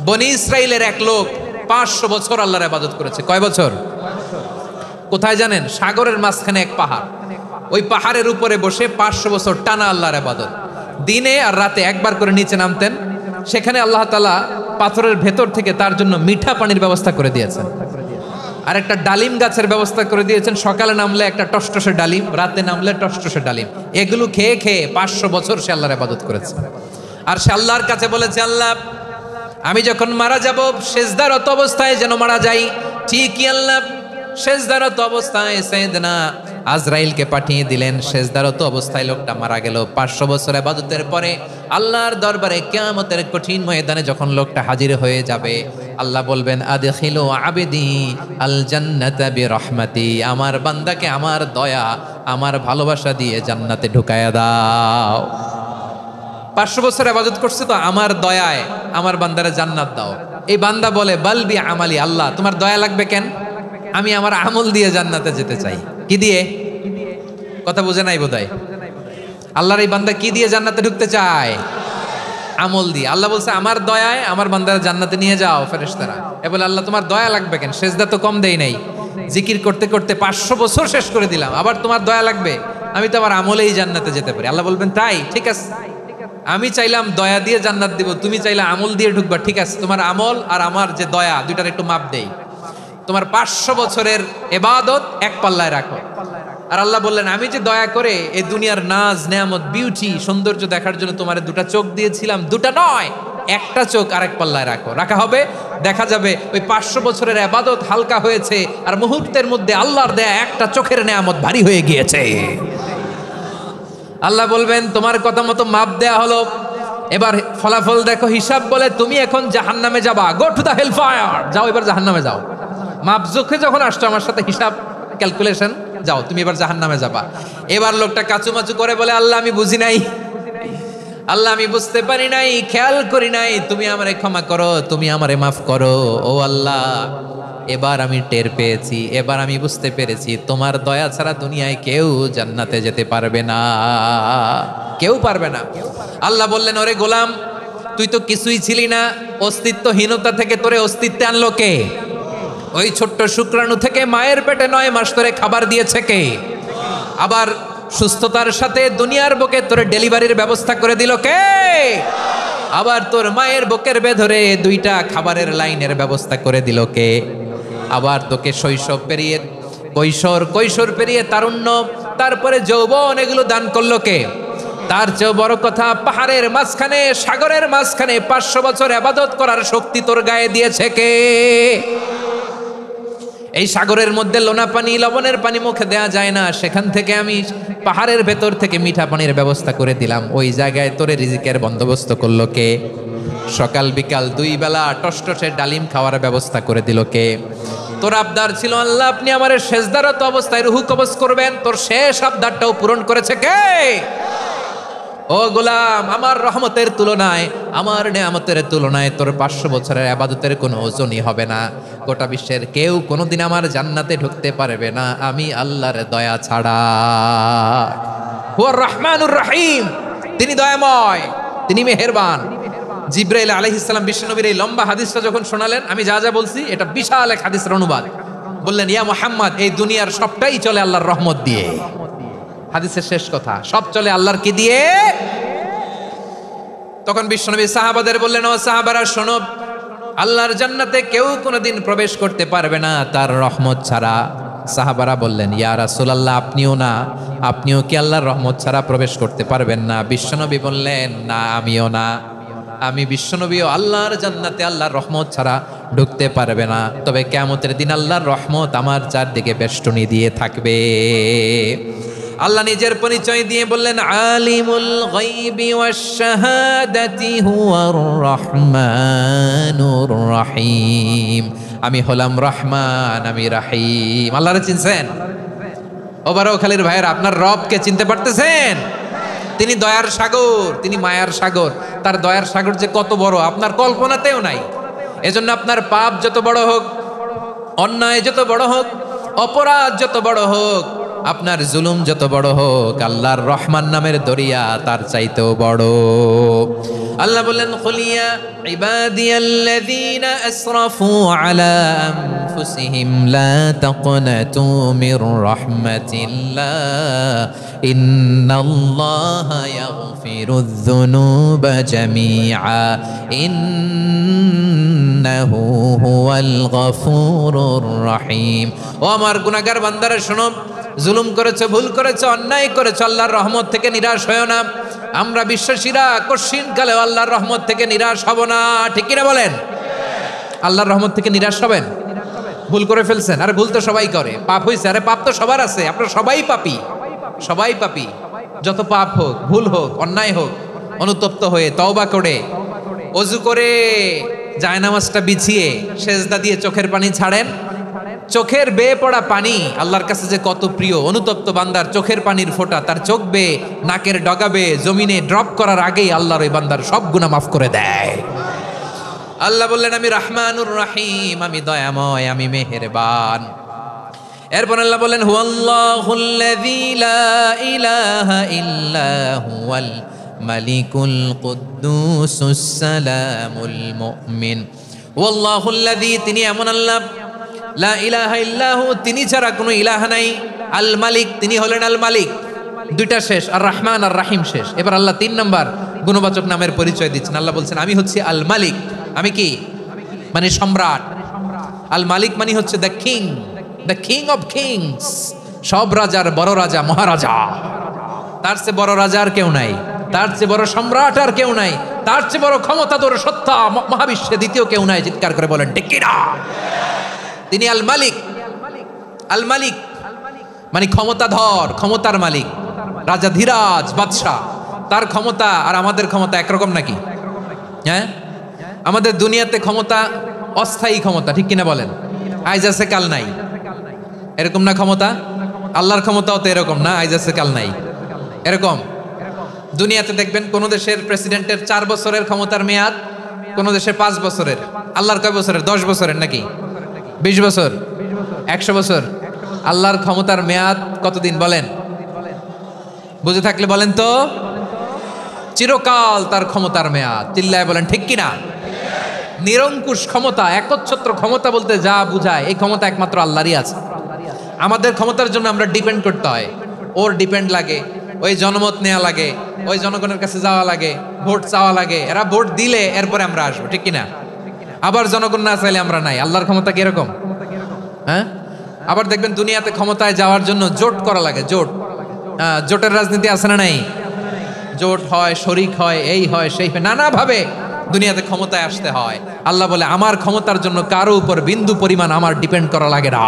বনি ইসরাইলের এক লোক 500 বছর আল্লাহর ইবাদত করেছে। কয় বছর? কোথায় জানেন? সাগরের মাঝখানে এক পাহাড়, ওই পাহাড়ের উপরে বসে 500 বছর টানা আল্লাহর ইবাদত। দিনে আর রাতে একবার করে নিচে নামতেন। সেখানে আল্লাহ তাআলা পাথরের ভেতর থেকে তার জন্য মিঠা পানির ব্যবস্থা করে দিয়েছেন, আর একটা ডালিম গাছের ব্যবস্থা করে দিয়েছেন। সকালে নামলে একটা টসটসে ডালিম, রাতে নামলে টসটসে ডালিম। এগুলো খেয়ে খেয়ে 500 বছর সে আল্লাহর ইবাদত করেছে। আর সে আল্লাহর কাছে বলেছে, আল্লাহ আমি যখন মারা যাব সেজদারত অবস্থায় যেন মারা যাই। ঠিকই আল্লাহ সেজদারত অবস্থায় সাইয়েদনা আজরাইলকে পাঠিয়ে দিলেন। সেজদারত অবস্থায় লোকটা মারা গেল। 500 বছর ইবাদতের পরে আল্লাহর দরবারে কিয়ামতের কঠিন ময়দানে যখন লোকটা হাজির হয়ে যাবে, আল্লাহ বলবেন আদখিলু আবদি আল জান্নাতা বিরহমাতি, আমার বান্দাকে আমার দয়া আমার ভালোবাসা দিয়ে জান্নাতে ঢুকায়া দাও। 500 বছর ইবাদত করছে তো আমার দয়ায় আমার বান্দারে জান্নাত দাও। এই বান্দা বলে বালবি আমালি, আল্লাহ তোমার দয়া লাগবে কেন? আমি আমার আমল দিয়ে জান্নাতে যেতে চাই। কি দিয়ে? কথা বুঝে নাই বোধহয়। আল্লাহর এই বান্দা কি দিয়ে জান্নাতে ঢুকতে চায়? আমল দিয়ে। আল্লাহ বলছে আমার দয়ায় আমার বান্দারা জান্নাতে নিয়ে যাও। ফেরেশতারা এ বলে আল্লাহ তোমার দয়া লাগবে কেন? সেজদা তো কম দেই নাই, জিকির করতে করতে 500 বছর শেষ করে দিলাম, আবার তোমার দয়া লাগবে? আমি তো আমার আমলেই জান্নাতে যেতে পারি। আল্লাহ বলবেন তাই, ঠিক আছে, আমি চাইলাম দয়া দিয়ে জান্নাত দিব, তুমি চাইলে আমল দিয়ে ঢুকবা, ঠিক আছে, তোমার আমল আর আমার যে দয়া দুইটার একটু মাপ দেই। তোমার 500 বছরের ইবাদত এক পাল্লায় রাখো। আর আল্লাহ বললেন আমি যে দয়া করে এই দুনিয়ার নাজ নেয়ামত বিউটি সৌন্দর্য দেখার জন্য তোমার দুটা চোখ দিয়েছিলাম, দুটা নয় একটা চোখ আরেক পাল্লায় রাখো। রাখা হবে, দেখা যাবে ওই 500 বছরের ইবাদত হালকা হয়েছে আর মুহূর্তের মধ্যে আল্লাহর দেয়া একটা চোখের নেয়ামত ভারী হয়ে গিয়েছে। আল্লাহ বলবেন তোমার কথা মতো মাপ দেয়া হলো, এবার ফলাফল দেখো। হিসাব বলে তুমি এখন জাহান্নামে যাবা, go to the hell fire, যাও এবার জাহান্নামে যাও। মাপ জোখে যখন আসছো আমার সাথে হিসাব ক্যালকুলেশন, যাও তুমি এবার জাহান্নামে যাবা। এবার লোকটা কাচুমাচু করে বলে আল্লাহ আমি বুঝি নাই, আল্লাহ আমি বুঝতে পারি নাই, খেয়াল করি নাই, তুমি আমারে ক্ষমা করো, তুমি আমারে মাফ করো। ও আল্লাহ এবার আমি টের পেয়েছি, এবার আমি বুঝতে পেরেছি তোমার দয়া ছাড়া দুনিয়ায় কেউ জান্নাতে যেতে পারবে না, কেউ পারবে না। আল্লাহ বললেন ওরে গোলাম তুই তো কিছুই ছিলি না, অস্তিত্বহীনতা থেকে তোরে অস্তিত্বে আনলো কে? ওই ছোট্ট শুক্রাণু থেকে মায়ের পেটে 9 মাস ধরে খাবার দিয়েছে কে? আবার সুস্থতার সাথে দুনিয়ার বুকে তোরে ডেলিভারির ব্যবস্থা করে দিল কে? আবার তোর মায়ের বুকের ভেতরে 2টা খাবারের লাইনের ব্যবস্থা করে দিল কে? আবার তোকে শৈশব পেরিয়ে কৈশোর পেরিয়ে তারুণ্য, তারপরে যৌবন, এগুলো দান করলো কে? তার চেয়েও বড় কথা, পাহাড়ের মাঝখানে সাগরের মাঝখানে 500 বছর ইবাদত করার শক্তি তোর গায়ে দিয়েছে কে? এই সাগরের মধ্যে লোনা পানি লবণের পানি মুখে দেয়া যায় না, সেখান থেকে আমি পাহাড়ের ভেতর থেকে মিঠা পানির ব্যবস্থা করে দিলাম। ওই জায়গায় তোরে রিজিকের বন্দোবস্ত করলো কে? সকাল বিকাল 2 বেলা টসটসে ডালিম খাওয়ার ব্যবস্থা করে দিল কে? তোর আবদার ছিল আল্লাহ আপনি আমার সেজদারত অবস্থায় রুহু কবজ করবেন, তোর শেষ আবদারটাও পূরণ করেছে কে? ও গোলাম আমার রহমতের তুলনায়, আমার নেয়ামতের তুলনায় তোর 500 বছরের ইবাদতের কোনো ওজনই হবে না। গোটা বিশ্বের কেউ কোনোদিন আমার জান্নাতে ঢুকতে পারবে না আমি আল্লাহর দয়া ছাড়া। হুয়ার রহমানুর রহিম, তিনি দয়াময়, তিনি মেহেরবান। জিব্রাইল আলাইহিস সালাম বিশ্বনবীর এই লম্বা হাদিসটা যখন শোনালেন, আমি যা যা বলছি এটা বিশাল এক হাদিসের অনুবাদ। বললেন ইয়া মুহাম্মদ এই দুনিয়ার সবটাই চলে আল্লাহর রহমত দিয়ে। হাদিসের শেষ কথা, সব চলে আল্লাহর কি দিয়ে? তখন বিশ্বনবী সাহাবাদের বললেন ও সাহাবারা শোনো, আল্লাহর জান্নাতে কেউ কোনোদিন প্রবেশ করতে পারবে না তার রহমত ছাড়া। সাহাবারা বললেন ইয়া রাসূলুল্লাহ আপনিও না, আপনিও কি আল্লাহর রহমত ছাড়া প্রবেশ করতে পারবেন না? বিশ্বনবী বললেন না আমিও না, আমি বিশ্বনবীও আল্লাহর জান্নাতে আল্লাহর রহমত ছাড়া ঢুকতে পারবে না। তবে কিয়ামতের দিন আল্লাহর রহমত আমার চারদিকে বেষ্টনী দিয়ে থাকবে। আল্লাহ নিজের পরিচয় দিয়ে বললেন আলিমুল গায়বি ওয়াশ শাহাদাতি হুয়ার রহমানুর রহিম, আমি হলাম রহমান, আমি রহিম। আল্লাহরে চিনছেন? ও বারোখালীর ভাইয়েরা আপনার রবকে চিনতে পারতেছেন? তিনি দয়ার সাগর, তিনি মায়ার সাগর। তার দয়ার সাগর যে কত বড় আপনার কল্পনাতেও নাই। এজন্য আপনার পাপ যত বড় হোক, অন্যায় যত বড় হোক, অপরাধ যত বড় হোক, আপনার জুলুম যত বড় হোক, আল্লাহর রহমান নামের দরিয়া তার চাইতেও বড়। আল্লাহ বললেন, কুলিয়া ইবাদিয়াল্লাযীনা আসরাফু আলা আনফুসিহিম লা তাকনাতু মির রাহমাতিল্লাহ ইন্নাল্লাহা ইয়াগফিরুয যুনুবা জামিআ ইন্নাহু হুয়াল গফুরুর রহিম। ও আমার গুনাহগার বান্দারা শোনো, জুলুম করেছো, ভুল করেছো, অন্যায় করেছো, আল্লাহর রহমত থেকে নিরাশ হয়ো না। আমরা বিশ্বাসীরা কঠিন কালে আল্লাহর রহমত থেকে নিরাশ হব না, ঠিক কিনা বলেন? আল্লাহর রহমত থেকে নিরাশ হবেন? ভুল করে ফেলছেন, আরে ভুল তো সবাই করে, পাপ হয়েছে, আরে পাপ তো সবার আছে, আপনারা সবাই পাপী, সবাই পাপী। যত পাপ হোক, ভুল হোক, অন্যায় হোক, অনুতপ্ত হয়ে তওবা করে ওযু করে জায়নামাজটা বিছিয়ে সেজদা দিয়ে চোখের পানি ছাড়েন। চোখের বেয়ে পড়া পানি আল্লাহর কাছে যে কত প্রিয়। অনুতপ্ত বান্দার চোখের পানির ফোঁটা তার চোখ বেয়ে, নাকের ডগা বেয়ে জমিনে ড্রপ করার আগেই আল্লাহর ওই বান্দার সব গুনাহ মাফ করে দেয়। আল্লাহ বললেন, আমি রহমানুর রহিম, আমি দয়াময়, আমি মেহেরবান। এরপর আল্লাহ বললেন, হুয়াল্লাহুল্লাযী লা ইলাহা ইল্লা হুয়াল মালিকুল কুদ্দুসুস সালামুল মুমিন। ওয়াল্লাহুল্লাযী, তিনি এমন আল্লাহ, লা ইলাহা ইল্লাহু, তিনি ছাড়া কোনো ইলাহ নাই। আল মালিক, তিনি হলেন আল মালিক। দুইটা শেষ, আর রহমান আর রাহিম শেষ। এবার আল্লাহ 3 নাম্বার গুণবাচক নামের পরিচয় দিচ্ছেন। আল্লাহ বলছেন, আমি হচ্ছি আল মালিক। আমি কি? মানে সম্রাট। আল মালিক মানে হচ্ছে the king, the king of kings, সব রাজার বড় রাজা, মহারাজা। তার চেয়ে বড় রাজা আর কেউ নাই, তার চেয়ে বড় সম্রাট আর কেউ নাই, তার চেয়ে বড় ক্ষমতাধর সত্তা মহাবিশ্বে দ্বিতীয় কেউ নাই। চিৎকার করে বলেন ঠিক কিনা? তিনি আল মালিক। আল মালিক মানে ক্ষমতাধর, ক্ষমতার মালিক, রাজা ধীরাজ বাদশাহ। তার ক্ষমতা আর আমাদের ক্ষমতা একরকম নাকি? হ্যাঁ, আমাদের দুনিয়াতে ক্ষমতা অস্থায়ী ক্ষমতা, ঠিক কিনা বলেন? আইজ আছে কাল নাই, এরকম না ক্ষমতা? আল্লাহর ক্ষমতাও তো এরকম না, আইজ আছে কাল নাই এরকম। দুনিয়াতে দেখবেন কোন দেশের প্রেসিডেন্টের 4 বছরের ক্ষমতার মেয়াদ, কোন দেশের 5 বছরের। আল্লাহর কয় বছরের? 10 বছরের নাকি 20 বছর, 100 বছর। আল্লাহর ক্ষমতার মেয়াদ কতদিন বলেন? বুঝে থাকলে বলেন তো। চিরকাল তার ক্ষমতার মেয়াদ। চিল্লায় বলেন ঠিক কিনা? নিরঙ্কুশ ক্ষমতা, একচ্ছত্র ক্ষমতা বলতে যা বুঝায়, এই ক্ষমতা একমাত্র আল্লাহরই আছে। আমাদের ক্ষমতার জন্য আমরা ডিপেন্ড করতে হয়, ওর ডিপেন্ড লাগে, ওই জনমত নেওয়া লাগে, ওই জনগণের কাছে যাওয়া লাগে, ভোট চাওয়া লাগে, এরা ভোট দিলে এরপরে আমরা আসবো, ঠিক কিনা? আবার জনগণ না চাইলে আমরা নাই। আল্লাহর ক্ষমতা কিরকম? হ্যাঁ, আবার দেখবেন দুনিয়াতে ক্ষমতায় যাওয়ার জন্য জোট করা লাগে, জোট। জোটের রাজনীতি আছে না নাই? জোট হয়, শরিক হয়, এই হয়, সেই হয়, নানাভাবে দুনিয়াতে ক্ষমতায় আসতে হয়। আল্লাহ বলে, আমার ক্ষমতার জন্য কারো উপর বিন্দু পরিমাণ আমার ডিপেন্ড করা লাগে না।